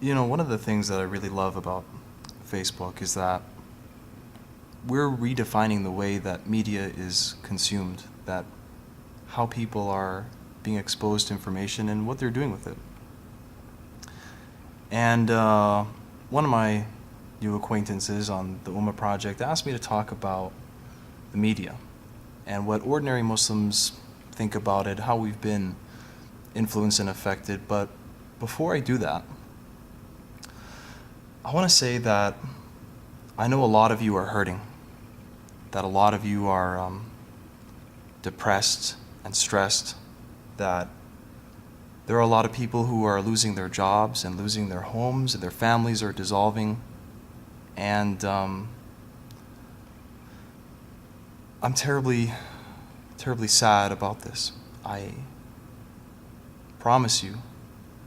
One of the things that I really love about Facebook is that we're redefining the way that media is consumed, that how people are being exposed to information and what they're doing with it. And one of my new acquaintances on the Ummah project asked me to talk about the media and what ordinary Muslims think about it, how we've been influenced and affected. But before I do that, I want to say that I know a lot of you are hurting, that a lot of you are depressed and stressed, that there are a lot of people who are losing their jobs and losing their homes, and their families are dissolving. And I'm terribly, terribly sad about this. I promise you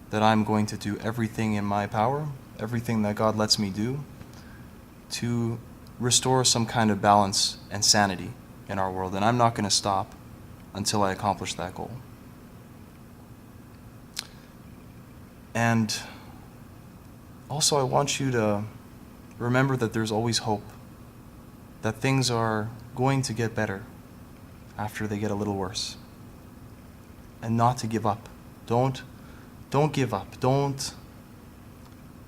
that I'm going to do everything in my power, everything that God lets me do, to restore some kind of balance and sanity in our world. And I'm not going to stop until I accomplish that goal. And also I want you to remember that there's always hope, that things are going to get better after they get a little worse. And not to give up. Don't give up. Don't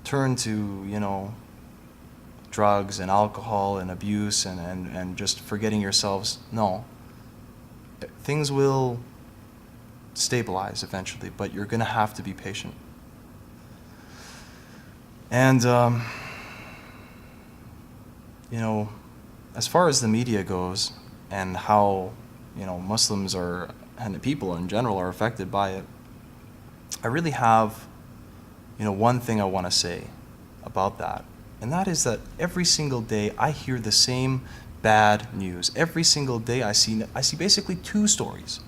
turn to, drugs and alcohol and abuse and just forgetting yourselves. No. Things will stabilize eventually, but you're going to have to be patient. And, as far as the media goes and how, Muslims are, and people in general are affected by it, I really have, one thing I want to say about that. And that is that every single day I hear the same bad news. Every single day I see basically two stories.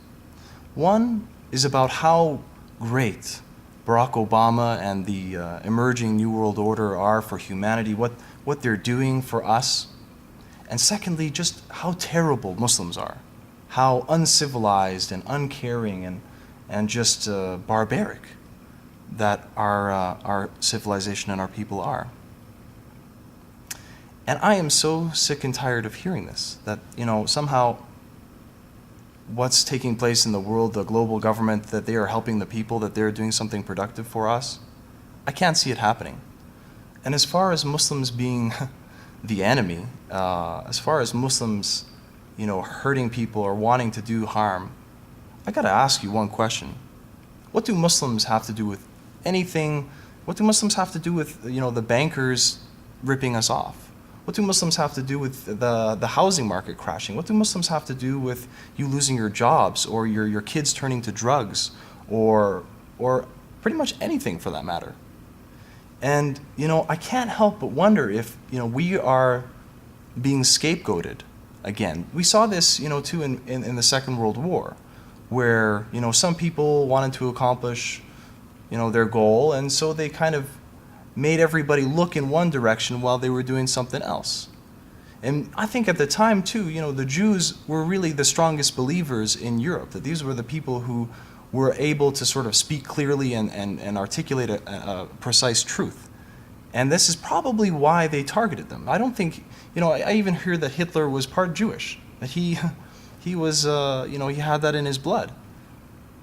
One is about how great Barack Obama and the emerging New World Order are for humanity, what they're doing for us. And secondly, just how terrible Muslims are, how uncivilized and uncaring and just barbaric that our civilization and our people are. And I am so sick and tired of hearing this, that, somehow what's taking place in the world, the global government, that they are helping the people, that they're doing something productive for us. I can't see it happening. And as far as Muslims being the enemy, as far as Muslims, hurting people or wanting to do harm, I gotta ask you one question. What do Muslims have to do with anything? What do Muslims have to do with, the bankers ripping us off? What do Muslims have to do with the housing market crashing? What do Muslims have to do with you losing your jobs or your kids turning to drugs or pretty much anything for that matter? And, I can't help but wonder if, we are being scapegoated again. We saw this, too in the Second World War, where, some people wanted to accomplish, their goal, and so they kind of made everybody look in one direction while they were doing something else. And I think at the time too, the Jews were really the strongest believers in Europe, that these were the people who were able to sort of speak clearly and articulate a precise truth. And this is probably why they targeted them. I don't think, I even hear that Hitler was part Jewish, that he was, he had that in his blood.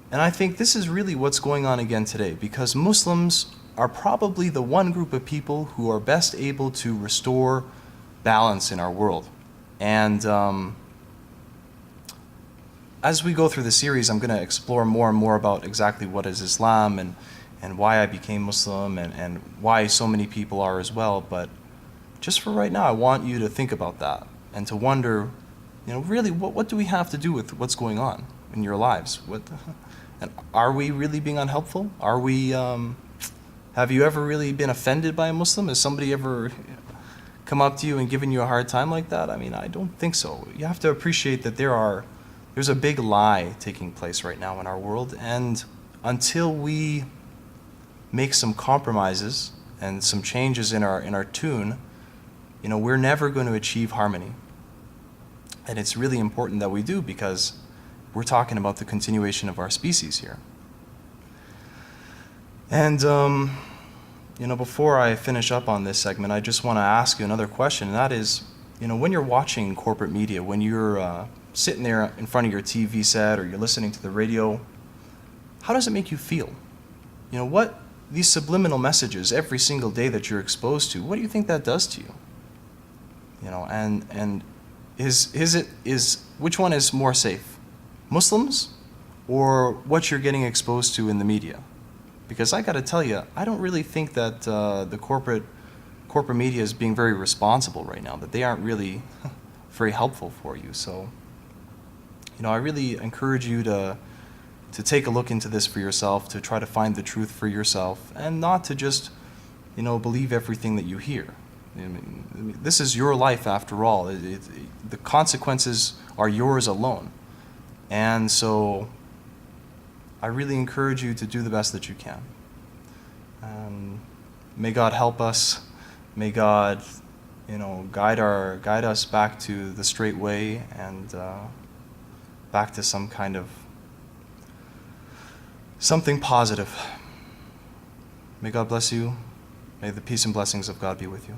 And I think this is really what's going on again today, because Muslims are probably the one group of people who are best able to restore balance in our world. And as we go through the series, I'm going to explore more and more about exactly what is Islam and why I became Muslim and why so many people are as well. But just for right now, I want you to think about that and to wonder, really, what do we have to do with what's going on in your lives? And are we really being unhelpful? Are we... Have you ever really been offended by a Muslim? Has somebody ever come up to you and given you a hard time like that? I mean, I don't think so. You have to appreciate that there's a big lie taking place right now in our world, and until we make some compromises and some changes in our tune, we're never going to achieve harmony. And it's really important that we do, because we're talking about the continuation of our species here. And Before I finish up on this segment, I just want to ask you another question, and that is, when you're watching corporate media, when you're sitting there in front of your TV set or you're listening to the radio, how does it make you feel? What these subliminal messages every single day that you're exposed to, what do you think that does to you? And which one is more safe? Muslims or what you're getting exposed to in the media? Because I got to tell you, I don't really think that the corporate media is being very responsible right now, that they aren't really very helpful for you. So, I really encourage you to take a look into this for yourself, to try to find the truth for yourself, and not to just, believe everything that you hear. This is your life after all. The consequences are yours alone. And so I really encourage you to do the best that you can. May God help us. May God, guide us back to the straight way and back to some kind of something positive. May God bless you. May the peace and blessings of God be with you.